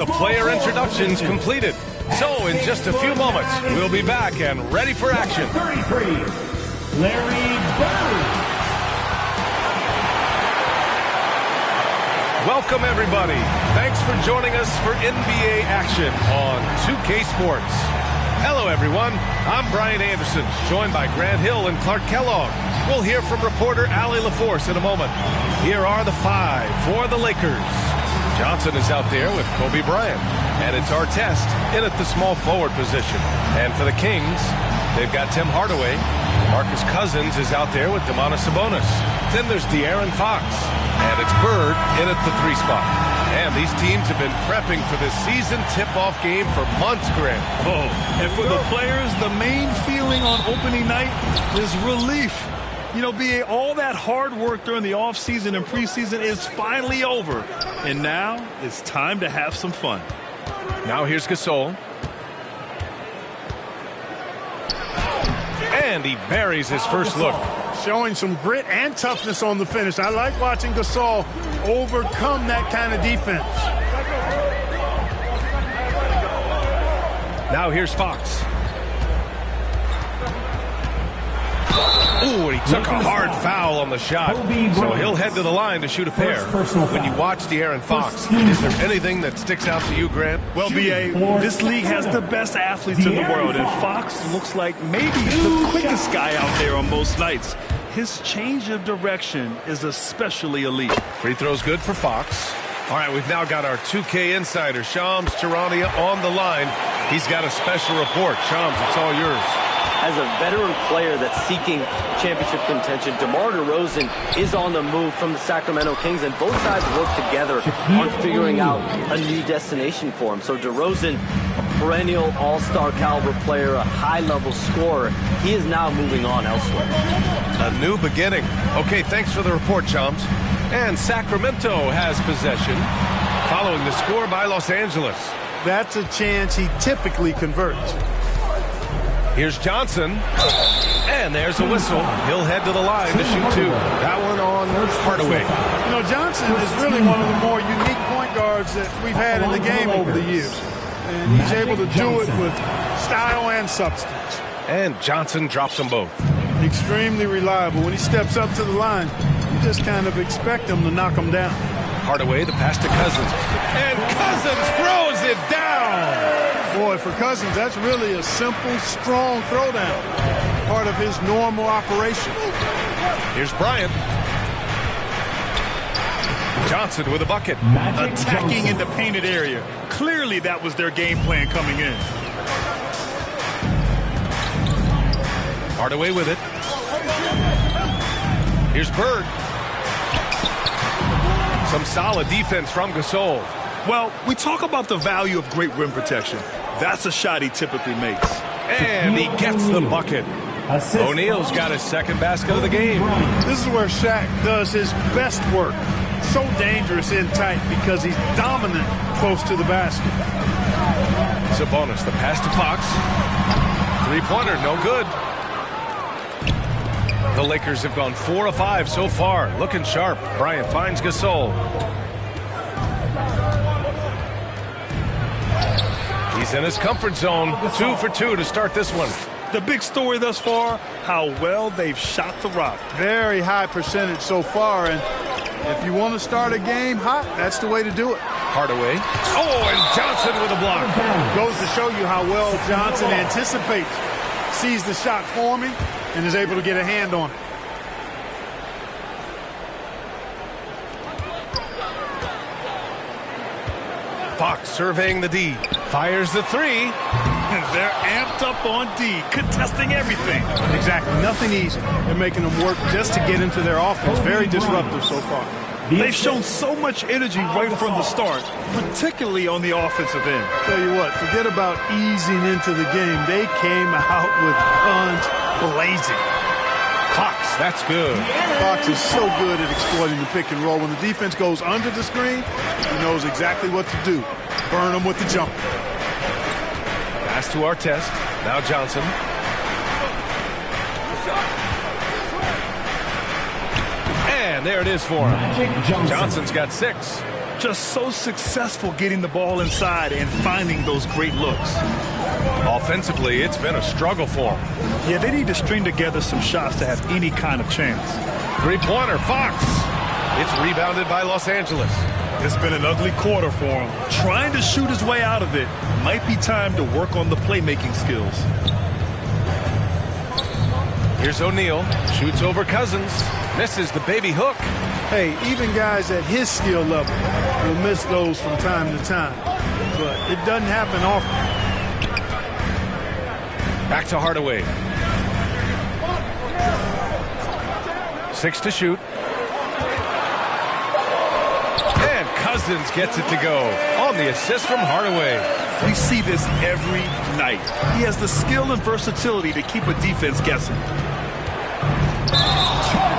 The player introductions completed. So in just a few moments, we'll be back and ready for action. 33, Larry Bird. Welcome, everybody. Thanks for joining us for NBA action on 2K Sports. Hello, everyone. I'm Brian Anderson, joined by Grant Hill and Clark Kellogg. We'll hear from reporter Allie LaForce in a moment. Here are the five for the Lakers. Johnson is out there with Kobe Bryant, and it's Artest in at the small forward position. And for the Kings, they've got Tim Hardaway. Marcus Cousins is out there with Domantas Sabonis. Then there's De'Aaron Fox, and it's Bird in at the 3 spot. And these teams have been prepping for this season tip-off game for months, Grant. Oh, and for the players, the main feeling on opening night is relief. You know, BA, all that hard work during the offseason and preseason is finally over. And now it's time to have some fun. Now here's Gasol. And he buries his first look. Showing some grit and toughness on the finish. I like watching Gasol overcome that kind of defense. Now here's Fox. Ooh, and he took a hard foul on the shot. So he'll head to the line to shoot a pair. When you watch De'Aaron Fox, is there anything that sticks out to you, Grant? Well, BA, this league has the best athletes in the world, and Fox looks like maybe the quickest guy out there on most nights. His change of direction is especially elite. Free throw's good for Fox. All right, we've now got our 2K insider, Shams Charania, on the line. He's got a special report. Shams, it's all yours. As a veteran player that's seeking championship contention, DeMar DeRozan is on the move from the Sacramento Kings, and both sides work together on figuring out a new destination for him. So DeRozan, a perennial all-star caliber player, a high-level scorer, he is now moving on elsewhere. A new beginning. Okay, thanks for the report, Shams. And Sacramento has possession, following the score by Los Angeles. That's a chance he typically converts. Here's Johnson, and there's a whistle. He'll head to the line to shoot 2. That one on Hardaway. You know, Johnson is really one of the more unique point guards that we've had in the game over the years. And he's able to do it with style and substance. And Johnson drops them both. Extremely reliable. When he steps up to the line, you just kind of expect him to knock him down. Hardaway, the pass to Cousins. And Cousins throws it down. Boy, for Cousins, that's really a simple, strong throwdown. Part of his normal operation. Here's Bryant. Johnson with a bucket. Attacking in the painted area. Clearly that was their game plan coming in. Hardaway with it. Here's Bird. Some solid defense from Gasol. Well, we talk about the value of great rim protection. That's a shot he typically makes. And he gets the bucket. O'Neal's got his second basket of the game. This is where Shaq does his best work. So dangerous in tight because he's dominant close to the basket. Sabonis, the pass to Fox. Three-pointer, no good. The Lakers have gone 4 of 5 so far. Looking sharp. Bryant finds Gasol. He's in his comfort zone. 2 for 2 to start this one. The big story thus far, how well they've shot the rock. Very high percentage so far, and if you want to start a game hot, that's the way to do it. Hardaway. Oh, and Johnson with a block. Goes to show you how well Johnson anticipates, sees the shot forming, and is able to get a hand on it. Fox surveying the D. Fires the 3. They're amped up on D, contesting everything. Exactly. Nothing easy. They're making them work just to get into their offense. Very disruptive so far. They've shown so much energy right from the start, particularly on the offensive end. Tell you what, forget about easing into the game. They came out with guns blazing. Fox, that's good. Fox is so good at exploiting the pick and roll. When the defense goes under the screen, he knows exactly what to do. Burn them with the jumper. Pass to Artest. Now Johnson. And there it is for him. Johnson's got 6. Just so successful getting the ball inside and finding those great looks. Offensively, it's been a struggle for them. Yeah, they need to string together some shots to have any kind of chance. Three-pointer, Fox. It's rebounded by Los Angeles. It's been an ugly quarter for him. Trying to shoot his way out of it. Might be time to work on the playmaking skills. Here's O'Neal. Shoots over Cousins. Misses the baby hook. Hey, even guys at his skill level will miss those from time to time. But it doesn't happen often. Back to Hardaway. 6 to shoot. And Cousins gets it to go on the assist from Hardaway. We see this every night. He has the skill and versatility to keep a defense guessing.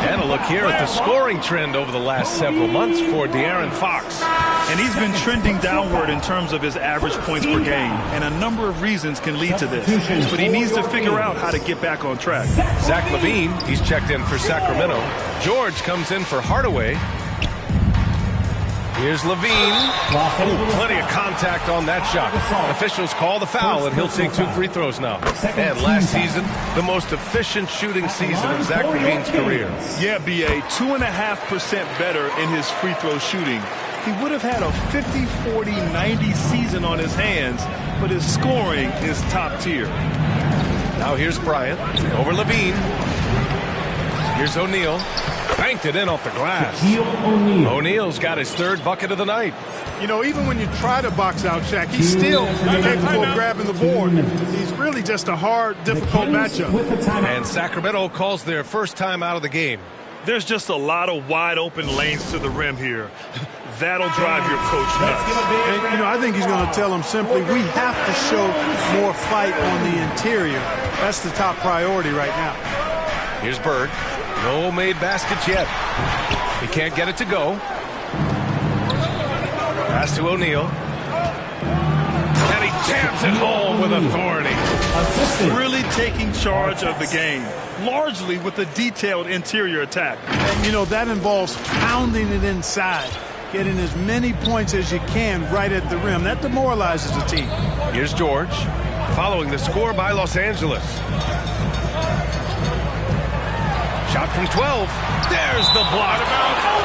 And a look here at the scoring trend over the last several months for De'Aaron Fox. And he's been trending downward in terms of his average points per game. And a number of reasons can lead to this. But he needs to figure out how to get back on track. Zach LaVine, he's checked in for Sacramento. George comes in for Hardaway. Here's LaVine. Plenty of contact on that shot. Officials call the foul, and he'll take 2 free throws now. And last season, the most efficient shooting season of Zach LaVine's career. Yeah, B.A., 2.5% better in his free throw shooting. He would have had a 50, 40, 90 season on his hands, but his scoring is top tier. Now here's Bryant over LaVine. Here's O'Neal. Banked it in off the glass. O'Neal's got his 3rd bucket of the night. You know, even when you try to box out Shaq, he's still capable of grabbing the board. He's really just a hard, difficult matchup. And Sacramento calls their first time out of the game. There's just a lot of wide open lanes to the rim here. That'll drive your coach nuts. And, you know, I think he's going to tell them simply, we have to show more fight on the interior. That's the top priority right now. Here's Bird. No made baskets yet. He can't get it to go. Pass to O'Neal. And he jams it home with authority. Really taking charge of the game, largely with a detailed interior attack. And, you know, that involves pounding it inside, getting as many points as you can right at the rim. That demoralizes the team. Here's George, following the score by Los Angeles. Shot from 12. There's the block.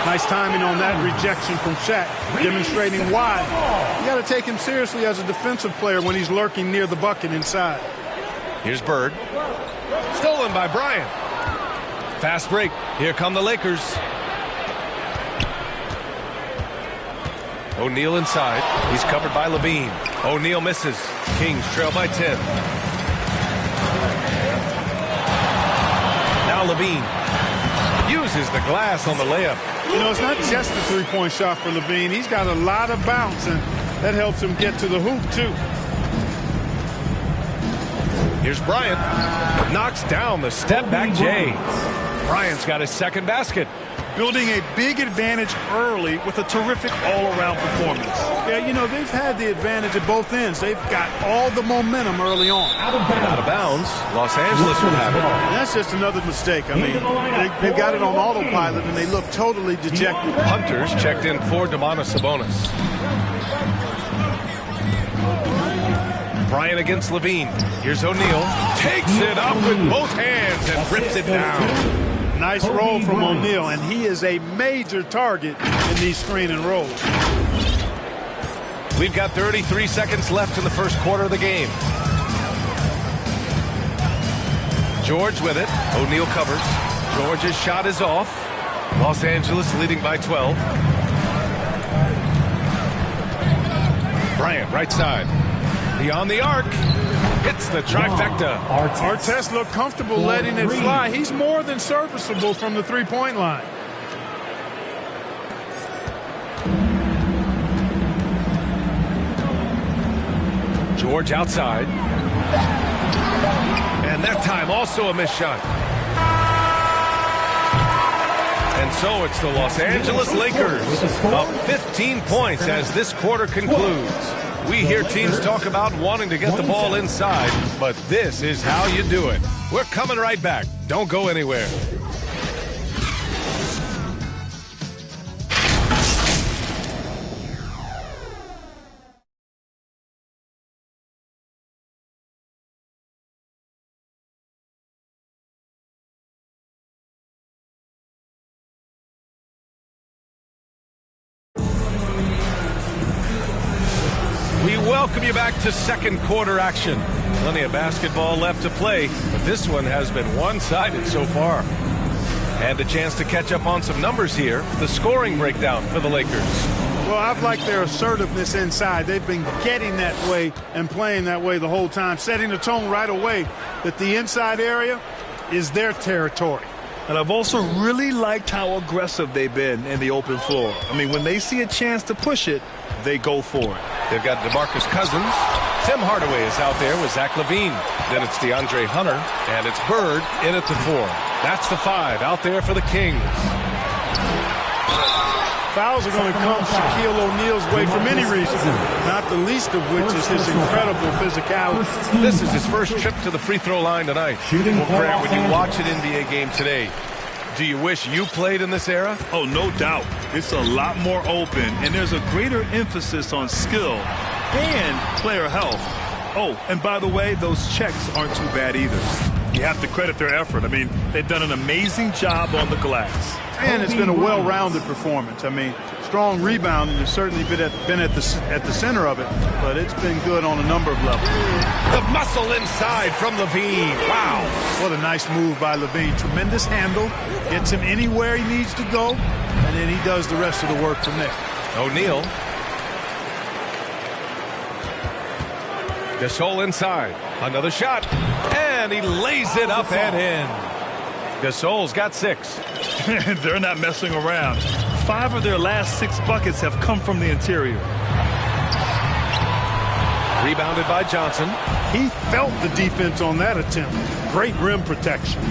Nice timing on that rejection from Shaq, demonstrating why. You got to take him seriously as a defensive player when he's lurking near the bucket inside. Here's Bird. Stolen by Bryant. Fast break. Here come the Lakers. O'Neal inside. He's covered by LaVine. O'Neal misses. Kings trail by 10. Now LaVine uses the glass on the layup. You know, it's not just a three-point shot for LaVine. He's got a lot of bounce, and that helps him get to the hoop, too. Here's Bryant. Knocks down the step-back J. Bryant's got his 2nd basket. Building a big advantage early with a terrific all-around performance. Yeah, you know, they've had the advantage at both ends. They've got all the momentum early on. Out of bounds. Los Angeles will have it. And that's just another mistake. I mean, they've got it on autopilot, and they look totally dejected. Hunters checked in for Domantas Sabonis. Bryant against LaVine. Here's O'Neal. Takes it up with both hands and rips it down. Nice roll from O'Neal, and he is a major target in these screen and rolls. We've got 33 seconds left in the first quarter of the game. George with it. O'Neal covers. George's shot is off. Los Angeles leading by 12. Bryant, right side. Beyond the arc. Hits the trifecta. Artest looked comfortable letting it fly. He's more than serviceable from the three-point line. George outside. And that time also a missed shot. And so it's the Los Angeles Lakers up 15 points as this quarter concludes. We hear teams talk about wanting to get the ball inside, but this is how you do it. We're coming right back. Don't go anywhere. We welcome you back to second quarter action. Plenty of basketball left to play, but this one has been one-sided so far. And a chance to catch up on some numbers here. The scoring breakdown for the Lakers. Well, I've liked their assertiveness inside. They've been getting that way and playing that way the whole time, setting the tone right away that the inside area is their territory. And I've also really liked how aggressive they've been in the open floor. I mean, when they see a chance to push it, they go for it. They've got DeMarcus Cousins. Tim Hardaway is out there with Zach LaVine. Then it's DeAndre Hunter, and it's Bird in at the 4. That's the 5 out there for the Kings. Fouls are going to come Shaquille O'Neal's way for many reasons, not the least of which is his incredible physicality. This is his first trip to the free throw line tonight. Well, Grant, when you watch an NBA game today, do you wish you played in this era? Oh, no doubt. It's a lot more open, and there's a greater emphasis on skill and player health. Oh, and by the way, those checks aren't too bad either. You have to credit their effort. I mean, they've done an amazing job on the glass. And it's been a well-rounded performance. I mean, strong rebounding has certainly been at the center of it, but it's been good on a number of levels. The muscle inside from LaVine. Wow. What a nice move by LaVine. Tremendous handle. Gets him anywhere he needs to go, and then he does the rest of the work from there. O'Neal. Gasol inside. Another shot. And he lays it up and in. Gasol's got 6. They're not messing around. 5 of their last 6 buckets have come from the interior. Rebounded by Johnson. He felt the defense on that attempt. Great rim protection.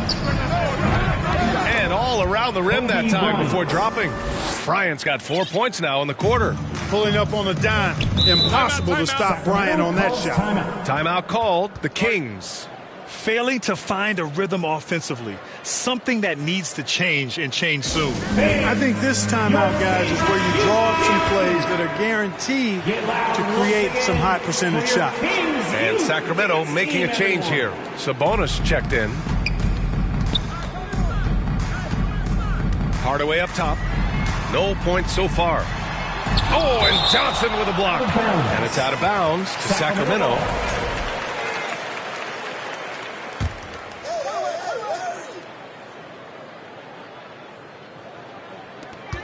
And all around the rim that time before dropping. Bryant's got 4 points now in the quarter. Pulling up on a dime. Impossible to stop Bryant on that shot. Timeout called. The Kings. Failing to find a rhythm offensively. Something that needs to change and change soon. I think this timeout, guys, is where you draw up some plays that are guaranteed to create some high percentage shots. And Sacramento making a change here. Sabonis checked in. Hardaway up top. No points so far. Oh, and Johnson with a block. And it's out of bounds to Sacramento.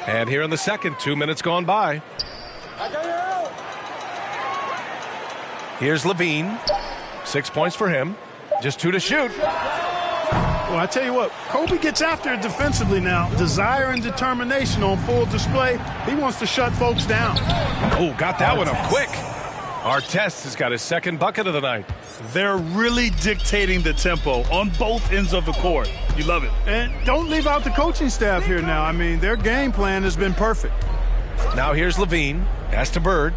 And here in the second, 2 minutes gone by. Here's LaVine. 6 points for him. Just 2 to shoot. Well, I tell you what, Kobe gets after it defensively now. Desire and determination on full display. He wants to shut folks down. Oh, got that one up quick. Artest has got his second bucket of the night. They're really dictating the tempo on both ends of the court. You love it. And don't leave out the coaching staff here now. I mean, their game plan has been perfect. Now here's LaVine. Pass to Bird.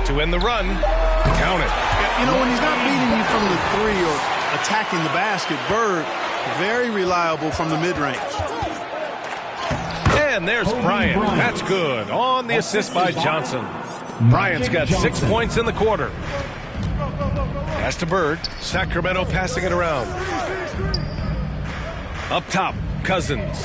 To end the run. Count it. You know, when he's not beating you from the 3 or attacking the basket, Bird, very reliable from the mid-range. And there's Bryant. That's good. On the assist by Johnson. Bryant's got 6 points in the quarter. Pass to Bird. Sacramento passing it around. Up top, Cousins.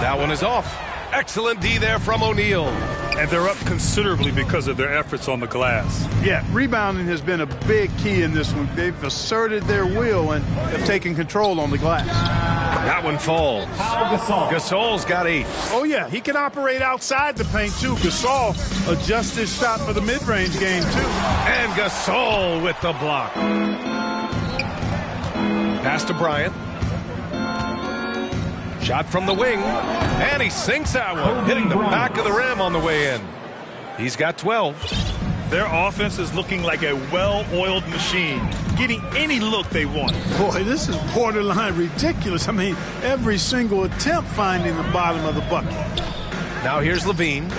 That one is off. Excellent D there from O'Neal. And they're up considerably because of their efforts on the glass. Yeah, rebounding has been a big key in this one. They've asserted their will and have taken control on the glass. That one falls. Gasol's got 8. Oh, yeah, he can operate outside the paint, too. Gasol adjusts his shot for the mid-range game, too. And Gasol with the block. Pass to Bryant. Shot from the wing. And he sinks that one, hitting the back of the rim on the way in. He's got 12. Their offense is looking like a well-oiled machine, getting any look they want. Boy, this is borderline ridiculous. I mean, every single attempt finding the bottom of the bucket. Now here's LaVine.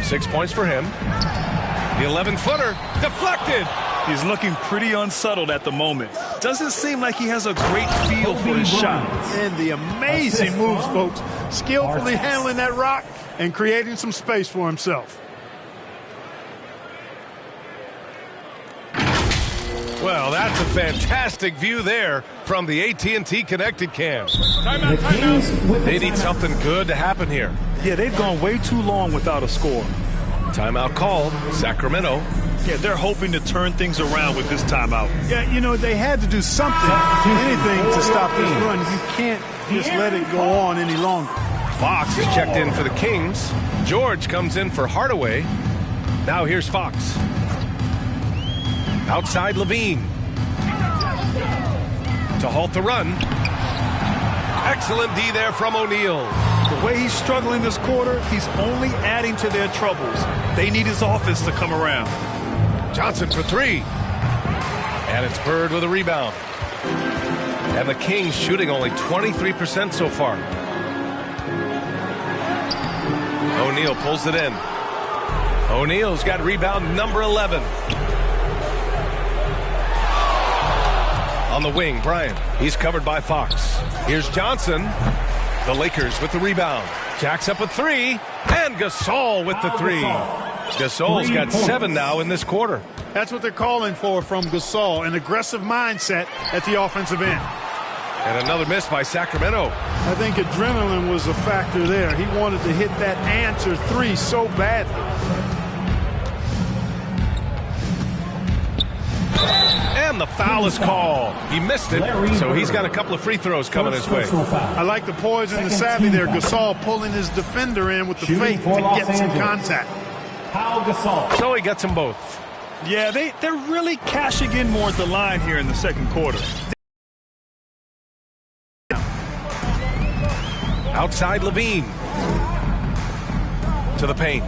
6 points for him. The 11-footer deflected. He's looking pretty unsettled at the moment. Doesn't seem like he has a great feel for his shot. And the amazing moves, folks. Skillfully handling that rock and creating some space for himself. Well, that's a fantastic view there from the AT&T Connected Cam. The Kings with the They need something good to happen here. Yeah, they've gone way too long without a score. Timeout called. Sacramento. Yeah, they're hoping to turn things around with this timeout. Yeah, you know, they had to do something, anything to stop this run. You can't just let it go on any longer. Fox is checked in for the Kings. George comes in for Hardaway. Now here's Fox. Outside Levine. To halt the run. Excellent D there from O'Neal. The way he's struggling this quarter, he's only adding to their troubles. They need his offense to come around. Johnson for three. And it's Bird with a rebound. And the Kings shooting only 23% so far. O'Neal pulls it in. O'Neal's got rebound number 11. On the wing, Bryant. He's covered by Fox. Here's Johnson. The Lakers with the rebound. Jacks up with three. And Gasol with the three. Gasol's got 7 now in this quarter. That's what they're calling for from Gasol, an aggressive mindset at the offensive end. And another miss by Sacramento. I think adrenaline was a factor there. He wanted to hit that answer three so badly. And the foul is called. He missed it, so he's got a couple of free throws coming his way. I like the poise and the savvy there. Gasol pulling his defender in with the faith to get some contact. Pau Gasol. So he gets them both. Yeah, they're really cashing in more at the line here in the second quarter. Outside Levine. To the paint.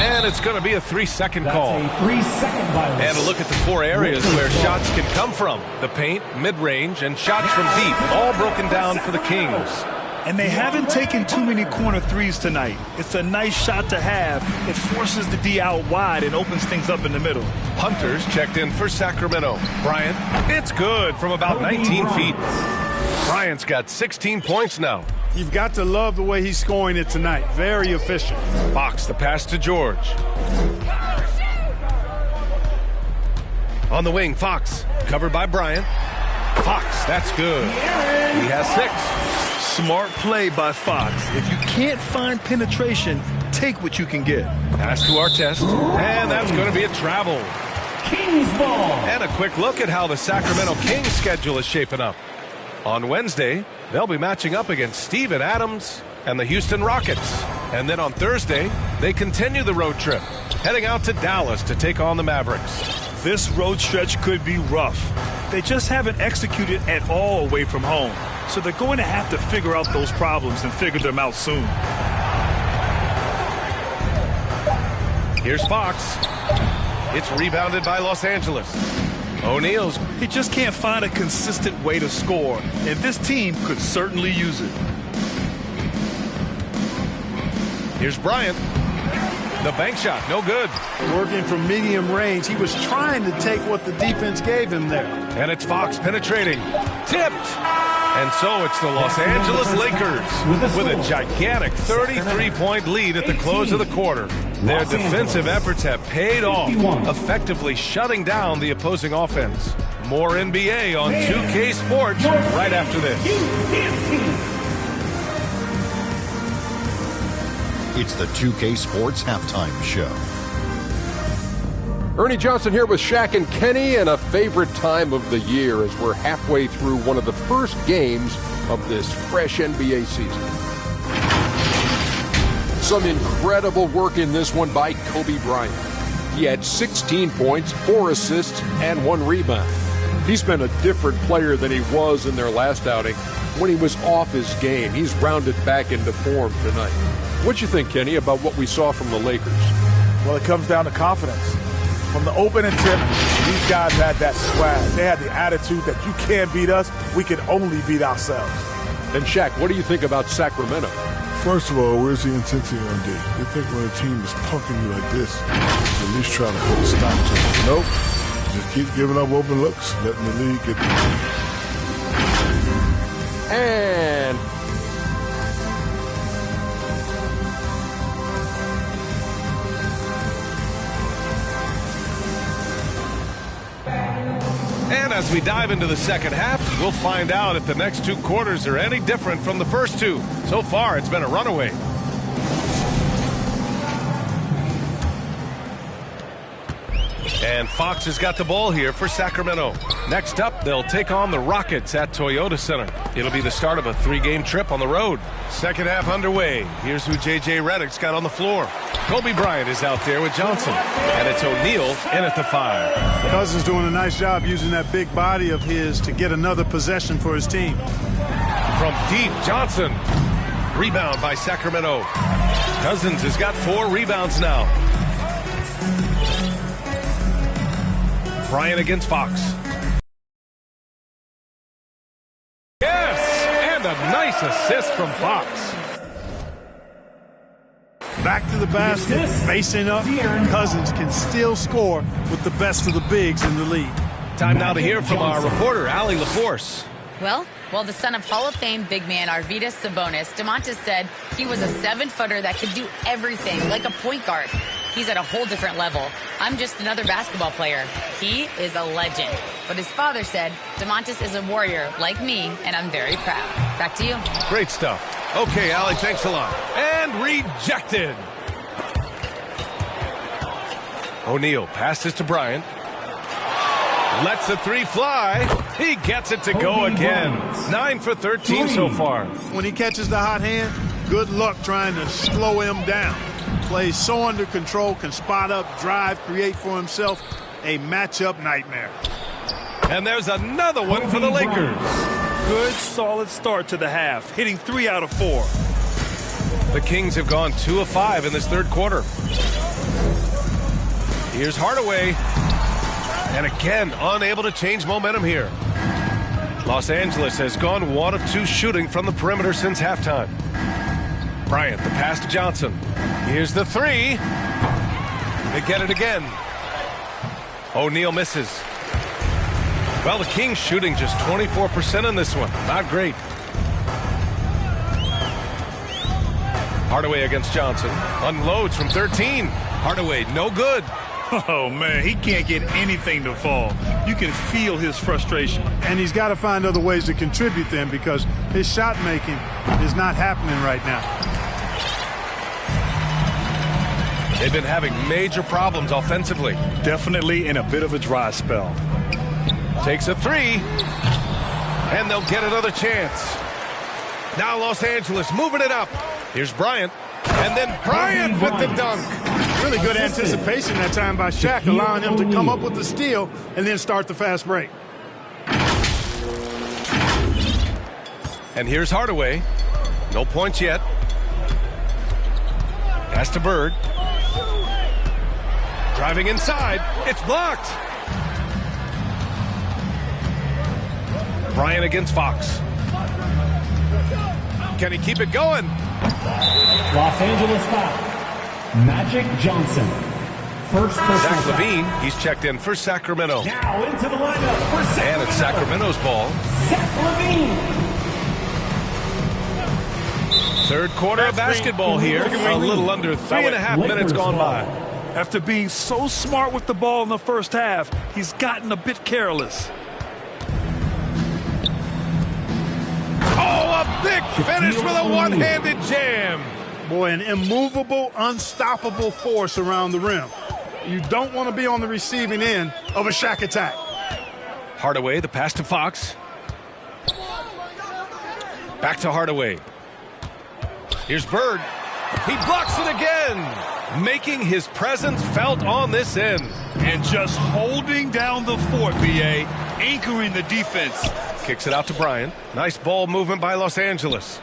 And it's going to be a 3-second call. That's a 3-second violation. And a look at the 4 areas where shots can come from. The paint, mid-range, and shots from deep. All broken down for the Kings. And they haven't taken too many corner threes tonight. It's a nice shot to have. It forces the D out wide and opens things up in the middle. Hunter's checked in for Sacramento. Bryant, it's good from about 19 feet. Bryant's got 16 points now. You've got to love the way he's scoring it tonight. Very efficient. Fox, the pass to George. On the wing, Fox, covered by Bryant. Fox, that's good. He has 6. Smart play by Fox. If you can't find penetration, take what you can get. Pass to Artest, and that's going to be a travel. Kings ball. And a quick look at how the Sacramento Kings schedule is shaping up. On Wednesday, they'll be matching up against Steven Adams and the Houston Rockets. And then on Thursday, they continue the road trip, heading out to Dallas to take on the Mavericks. This road stretch could be rough. They just haven't executed at all away from home. So they're going to have to figure out those problems and figure them out soon. Here's Fox. It's rebounded by Los Angeles. O'Neal's. He just can't find a consistent way to score, and this team could certainly use it. Here's Bryant. The bank shot, no good. Working from medium range. He was trying to take what the defense gave him there. And it's Fox penetrating. Tipped. And so it's the Los Angeles Lakers with a gigantic 33-point lead at the close of the quarter. Their defensive efforts have paid off, effectively shutting down the opposing offense. More NBA on 2K Sports right after this. It's the 2K Sports Halftime Show. Ernie Johnson here with Shaq and Kenny, and a favorite time of the year as we're halfway through one of the first games of this fresh NBA season. Some incredible work in this one by Kobe Bryant. He had 16 points, 4 assists, and 1 rebound. He's been a different player than he was in their last outing when he was off his game. He's rounded back into form tonight. What'd you think, Kenny, about what we saw from the Lakers? Well, it comes down to confidence. From the opening tip, these guys had that swag. They had the attitude that you can't beat us, we can only beat ourselves. And Shaq, what do you think about Sacramento? First of all, where's the intensity on D? You think when a team is punking you like this, you at least try to put a stop to it. Nope. Just keep giving up open looks, letting the lead get the And we dive into the second half, we'll find out if the next 2 quarters are any different from the first 2. So far, it's been a runaway. And Fox has got the ball here for Sacramento. Next up, they'll take on the Rockets at Toyota Center. It'll be the start of a 3-game trip on the road. Second half underway. Here's who J.J. Redick's got on the floor. Kobe Bryant is out there with Johnson. And it's O'Neal in at the 5. Cousins doing a nice job using that big body of his to get another possession for his team. From deep, Johnson. Rebound by Sacramento. Cousins has got 4 rebounds now. Bryant against Fox. Yes! And a nice assist from Fox. Back to the basket, facing up. Cousins can still score with the best of the bigs in the league. Time now to hear from our reporter, Allie LaForce. Well, the son of Hall of Fame big man Arvydas Sabonis, Domantas said he was a 7-footer that could do everything like a point guard. He's at a whole different level. I'm just another basketball player. He is a legend. But his father said, Domantas is a warrior like me, and I'm very proud. Back to you. Great stuff. Okay, Allie, thanks a lot. And rejected. O'Neal passes to Bryant. Lets the 3 fly. He gets it to go again. 9 for 13 so far. When he catches the hot hand, good luck trying to slow him down. Plays so under control, can spot up, drive, create for himself. A matchup nightmare. And there's another one for the Lakers. Good, solid start to the half, hitting 3 out of 4. The Kings have gone 2 of 5 in this third quarter. Here's Hardaway. And again, unable to change momentum here. Los Angeles has gone 1 of 2 shooting from the perimeter since halftime. Bryant, the pass to Johnson. Here's the 3. They get it again. O'Neal misses. Well, the Kings shooting just 24% in this one. Not great. Hardaway against Johnson. Unloads from 13. Hardaway, no good. Oh, man, he can't get anything to fall. You can feel his frustration. And he's got to find other ways to contribute then because his shot making is not happening right now. They've been having major problems offensively. Definitely in a bit of a dry spell. Takes a 3. And they'll get another chance. Now Los Angeles moving it up. Here's Bryant. And then Bryant with the dunk. Really good anticipation that time by Shaq, allowing him to come up with the steal and then start the fast break. And here's Hardaway. No points yet. Pass to Bird. Driving inside. It's blocked. Bryant against Fox. Can he keep it going? Los Angeles foul. Magic Johnson. First personal Zach foul. LaVine, he's checked in for Sacramento. Now into the lineup for Sacramento. And it's Sacramento's ball. Zach LaVine. Third quarter of basketball here. A little under 3.5 minutes gone by. After being so smart with the ball in the first half, he's gotten a bit careless. Oh, a big finish with a one-handed jam. Boy, an immovable, unstoppable force around the rim. You don't want to be on the receiving end of a Shaq attack. Hardaway, the pass to Fox. Back to Hardaway. Here's Bird. He blocks it again, making his presence felt on this end. And just holding down the fort, B.A., anchoring the defense. Kicks it out to Bryant. Nice ball movement by Los Angeles.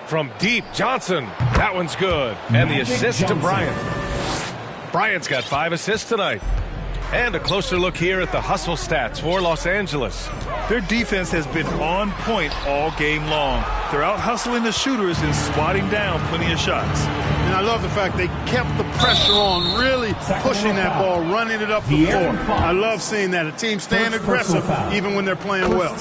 From deep, Johnson. That one's good. And the assist to Bryant. Bryant's got 5 assists tonight. And a closer look here at the hustle stats for Los Angeles. Their defense has been on point all game long. They're out hustling the shooters and swatting down plenty of shots. And I love the fact they kept the pressure on, really pushing that ball, running it up the floor. I love seeing that. A team staying aggressive even when they're playing well.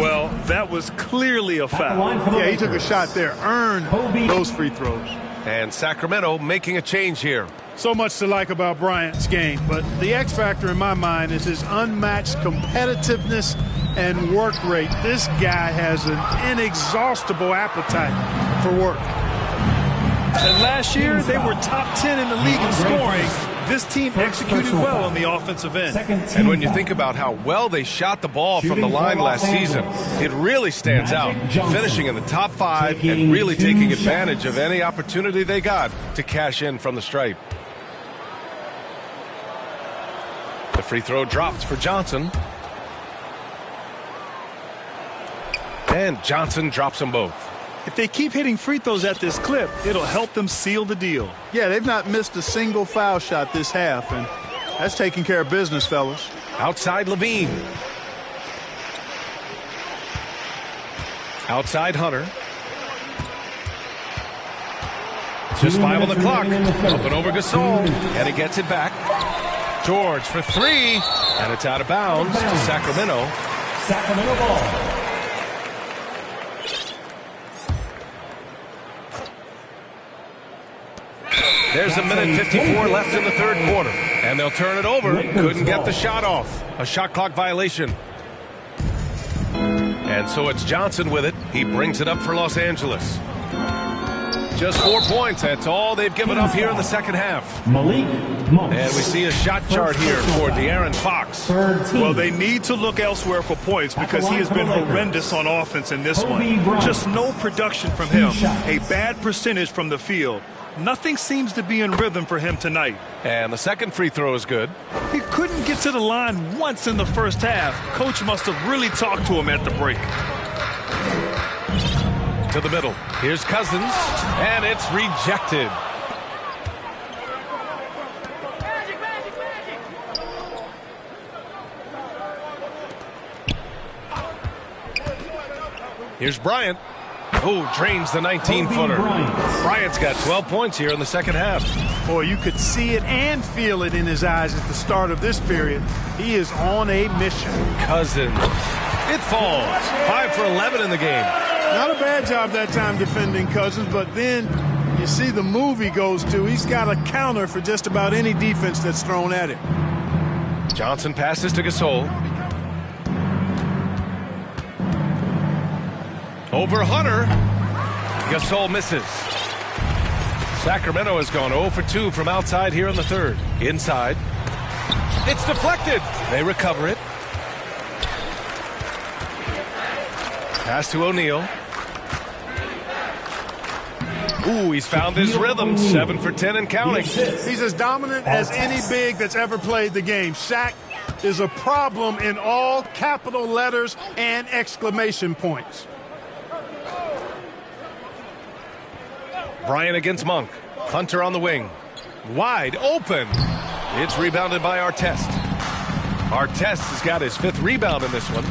Well, that was clearly a foul. Yeah, he took a shot there, earned those free throws. And Sacramento making a change here. So much to like about Bryant's game, but the X factor in my mind is his unmatched competitiveness and work rate. This guy has an inexhaustible appetite for work. And last year, they were top 10 in the league in scoring. This team executed well on the offensive end. And when you think about how well they shot the ball from the line last season, it really stands out, finishing in the top 5 and really taking advantage of any opportunity they got to cash in from the stripe. The free throw drops for Johnson. And Johnson drops them both. If they keep hitting free throws at this clip, it'll help them seal the deal. Yeah, they've not missed a single foul shot this half, and that's taking care of business, fellas. Outside Levine. Outside Hunter. Just 5 on the clock. Up and over Gasol, and he gets it back. George for 3, and it's out of bounds to Sacramento. Sacramento ball. There's a minute 54 left in the third quarter, and they'll turn it over. Couldn't get the shot off. A shot clock violation. And so it's Johnson with it. He brings it up for Los Angeles. Just 4 points. That's all they've given up here in the second half. Malik Monk. And we see a shot chart here for De'Aaron Fox. Well, they need to look elsewhere for points because he has been horrendous on offense in this one. Just no production from him. A bad percentage from the field. Nothing seems to be in rhythm for him tonight. And the second free throw is good. He couldn't get to the line once in the first half. Coach must have really talked to him at the break. To the middle. Here's Cousins, and it's rejected. Here's Bryant. Oh, drains the 19-footer. Bryant's got 12 points here in the second half. Boy, you could see it and feel it in his eyes at the start of this period. He is on a mission. Cousins. It falls. 5 for 11 in the game. Not a bad job that time defending Cousins, but then you see the move he goes to. He's got a counter for just about any defense that's thrown at him. Johnson passes to Gasol. Over Hunter. Gasol misses. Sacramento has gone 0 for 2 from outside here in the third. Inside. It's deflected. They recover it. Pass to O'Neal. Ooh, he's found his rhythm. 7 for 10 and counting. He's as dominant as any big that's ever played the game. Shaq is a problem in all capital letters and exclamation points. Bryant against Monk. Hunter on the wing. Wide open. It's rebounded by Artest. Artest has got his 5th rebound in this one.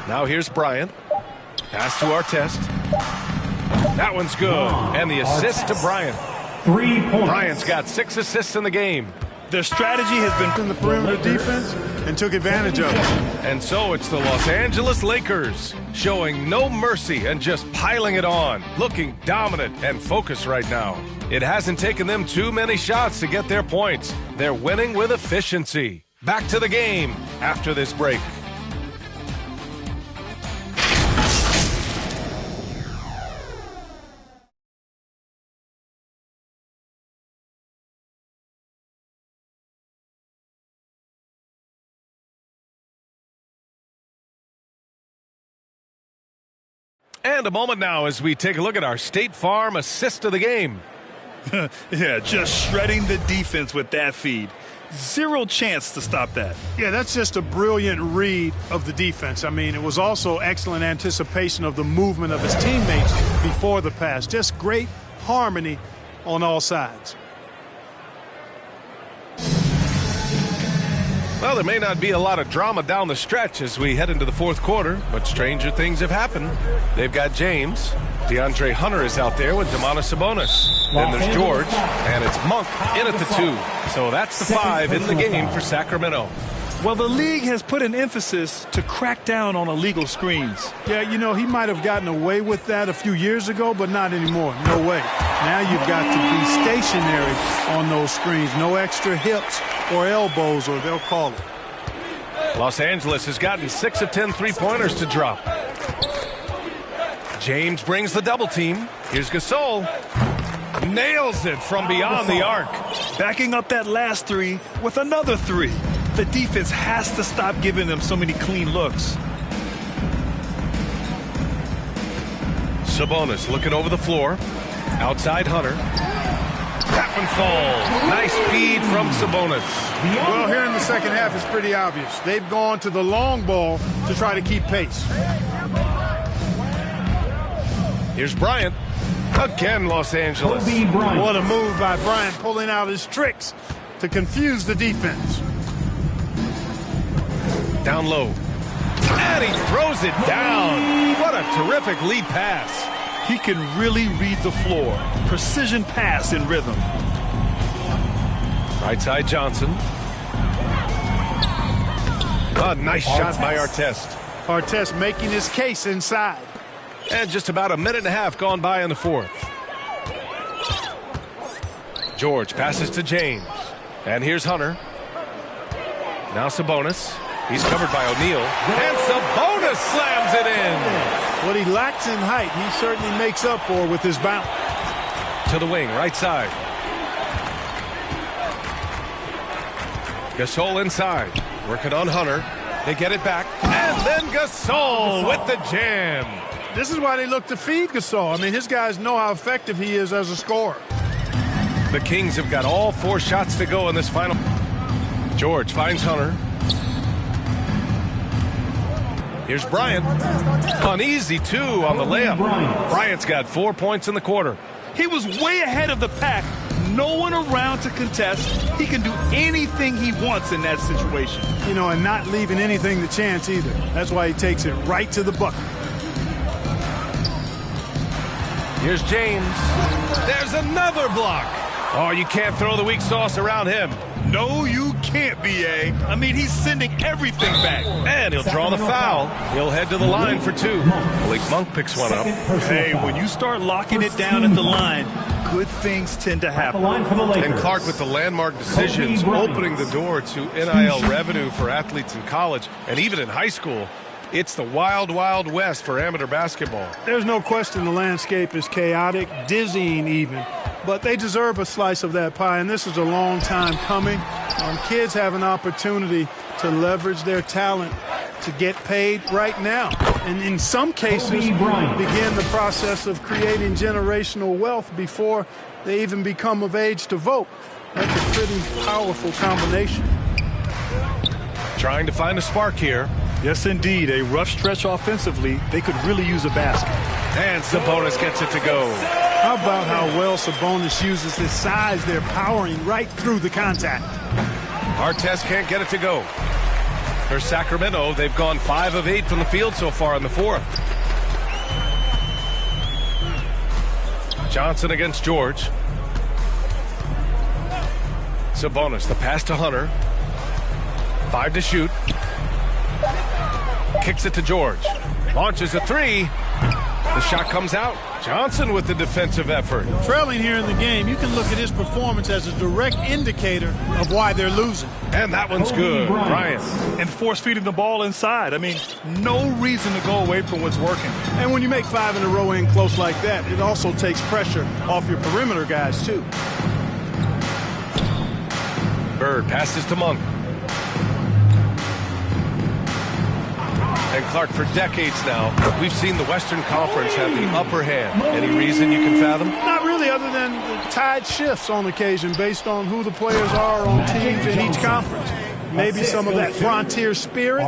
Now here's Bryant. Pass to Artest. That one's good. And the assist to Bryant. 3 points. Bryant's got 6 assists in the game. Their strategy has been in the perimeter defense and took advantage of it. And so it's the Los Angeles Lakers showing no mercy and just piling it on, looking dominant and focused right now. It hasn't taken them too many shots to get their points. They're winning with efficiency. Back to the game after this break. And a moment now as we take a look at our State Farm assist of the game. Yeah, just shredding the defense with that feed. Zero chance to stop that. Yeah, that's just a brilliant read of the defense. I mean, it was also excellent anticipation of the movement of his teammates before the pass. Just great harmony on all sides. Well, there may not be a lot of drama down the stretch as we head into the fourth quarter, but stranger things have happened. They've got James. DeAndre Hunter is out there with Domantas Sabonis. Then there's George, and it's Monk in at the 2. So that's the 5 in the game for Sacramento. Well, the league has put an emphasis to crack down on illegal screens. Yeah, you know, he might have gotten away with that a few years ago, but not anymore. No way. Now you've got to be stationary on those screens. No extra hips or elbows, or they'll call it. Los Angeles has gotten 6 of 10 three-pointers to drop. James brings the double team. Here's Gasol. Nails it from beyond the arc. Backing up that last three with another three. The defense has to stop giving them so many clean looks. Sabonis looking over the floor. Outside Hunter. That one falls. Nice feed from Sabonis. Well, here in the second half, it's pretty obvious. They've gone to the long ball to try to keep pace. Here's Bryant. Again, Los Angeles. What a move by Bryant, pulling out his tricks to confuse the defense. Down low. And he throws it down. What a terrific lead pass. He can really read the floor. Precision pass in rhythm. Right side Johnson. A nice shot by Artest. Artest making his case inside. And just about a minute and a half gone by in the fourth. George passes to James. And here's Hunter. Now Sabonis. He's covered by O'Neal. And Sabonis slams it in. What he lacks in height, he certainly makes up for with his bounce. To the wing, right side. Gasol inside. Working on Hunter. They get it back. And then Gasol with the jam. This is why they look to feed Gasol. I mean, his guys know how effective he is as a scorer. The Kings have got all 4 shots to go in this final. George finds Hunter. Here's Bryant. Uneasy, too, on the layup. Bryant's got 4 points in the quarter. He was way ahead of the pack. No one around to contest. He can do anything he wants in that situation. You know, and not leaving anything to chance either. That's why he takes it right to the bucket. Here's James. There's another block. Oh, you can't throw the weak sauce around him. No, you can't, B.A. I mean, he's sending everything back. And he'll draw the foul. He'll head to the line for 2. Malik Monk picks one up. Hey, when you start locking it down at the line, good things tend to happen. And Clark with the landmark decisions, opening the door to NIL revenue for athletes in college and even in high school. It's the wild, wild west for amateur basketball. There's no question the landscape is chaotic, dizzying even. But they deserve a slice of that pie, and this is a long time coming. Kids have an opportunity to leverage their talent to get paid right now. And in some cases, begin the process of creating generational wealth before they even become of age to vote. That's a pretty powerful combination. Trying to find a spark here. Yes, indeed. A rough stretch offensively. They could really use a basket. And Sabonis gets it to go. How about how well Sabonis uses his size? They're powering right through the contact. Artest can't get it to go. For Sacramento, they've gone 5 of 8 from the field so far in the fourth. Johnson against George. Sabonis, the pass to Hunter. 5 to shoot. Kicks it to George. Launches a 3. The shot comes out. Johnson with the defensive effort. Trailing here in the game, you can look at his performance as a direct indicator of why they're losing. And that one's good. Bryant. And force feeding the ball inside. I mean, no reason to go away from what's working. And when you make 5 in a row in close like that, it also takes pressure off your perimeter guys, too. Bird passes to Monk. And Clark, for decades now, we've seen the Western Conference have the upper hand. Any reason you can fathom? Not really, other than the tide shifts on occasion based on who the players are on teams in each conference. Maybe some of that frontier spirit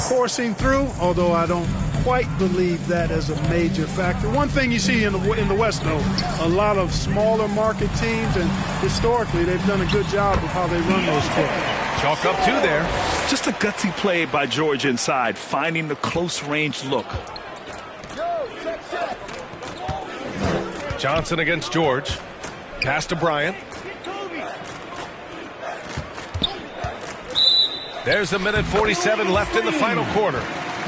coursing through, although I don't quite believe that as a major factor. One thing you see in the West, though, a lot of smaller market teams, and historically they've done a good job of how they run those clubs. Chalk up 2 there. Just a gutsy play by George inside, finding the close range look. Johnson against George. Pass to Bryant. There's a minute 47 left in the final quarter.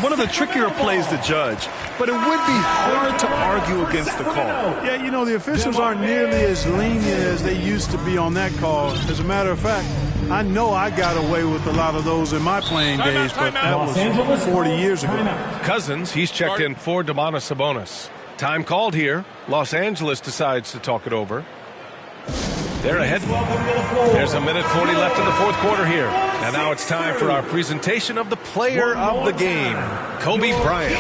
One of the trickier plays to judge, but it would be hard to argue against the call. Yeah, you know, the officials aren't nearly as lenient as they used to be on that call. As a matter of fact, I know I got away with a lot of those in my playing days, but that was 40 years ago. Cousins, he's checked in for Domantas Sabonis. Time called here. Los Angeles decides to talk it over. They're ahead. There's a minute 40 left in the fourth quarter here. And now it's time for our presentation of the player of the game, Kobe Bryant.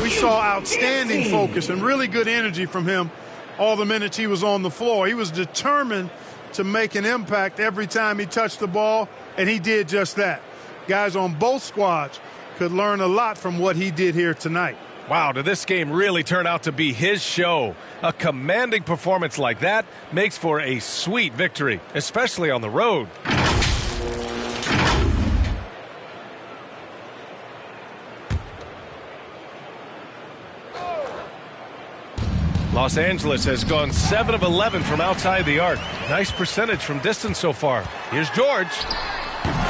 We saw outstanding focus and really good energy from him all the minutes he was on the floor. He was determined to make an impact every time he touched the ball, and he did just that. Guys on both squads could learn a lot from what he did here tonight. Wow, did this game really turn out to be his show? A commanding performance like that makes for a sweet victory, especially on the road. Los Angeles has gone 7 of 11 from outside the arc. Nice percentage from distance so far. Here's George.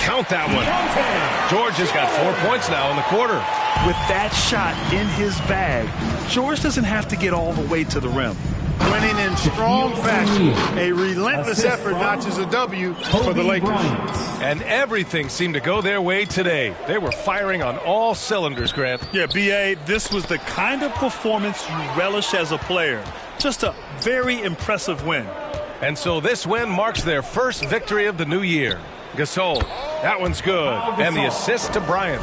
Count that one. George has got 4 points now in the quarter. With that shot in his bag, George doesn't have to get all the way to the rim. Winning in strong fashion. A relentless effort notches a W for the Lakers. And everything seemed to go their way today. They were firing on all cylinders, Grant. Yeah, B.A., this was the kind of performance you relish as a player. Just a very impressive win. And so this win marks their first victory of the new year. Gasol, that one's good. And the assist to Bryant.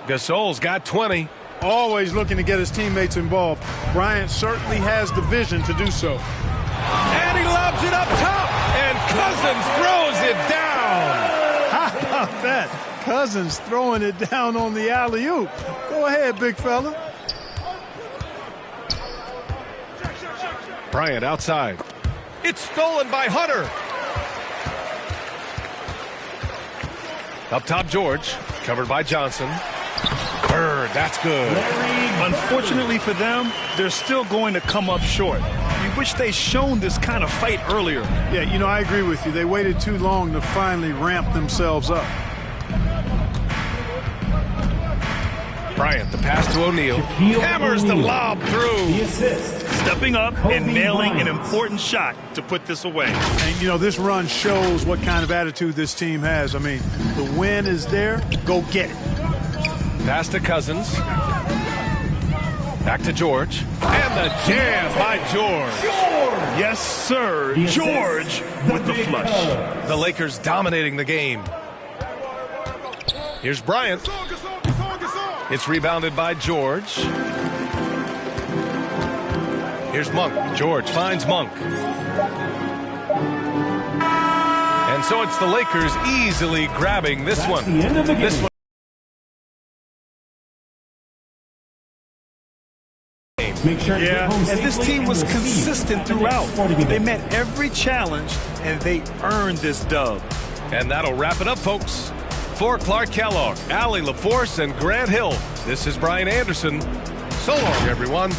Gasol's got 20. Always looking to get his teammates involved. Bryant certainly has the vision to do so. And he lobs it up top. And Cousins throws it down. How about that? Cousins throwing it down on the alley-oop. Go ahead, big fella. Bryant outside. It's stolen by Hunter. Up top, George. Covered by Johnson. Bird, that's good. Unfortunately for them, they're still going to come up short. We wish they'd shown this kind of fight earlier. Yeah, you know, I agree with you. They waited too long to finally ramp themselves up. Bryant, the pass to O'Neal. Hammers the lob through. The assist. Stepping up and nailing an important shot to put this away. And, you know, this run shows what kind of attitude this team has. I mean, the win is there. Go get it. Pass to Cousins. Back to George. And the jam by George. Yes, sir. George with the flush. The Lakers dominating the game. Here's Bryant. It's rebounded by George. Here's Monk. George finds Monk. And so it's the Lakers easily grabbing this one. The end of the game. This one. Make sure Yeah, and this team was consistent throughout. They met every challenge, and they earned this dub. And that'll wrap it up, folks. For Clark Kellogg, Allie LaForce, and Grant Hill, this is Brian Anderson. So long, everyone.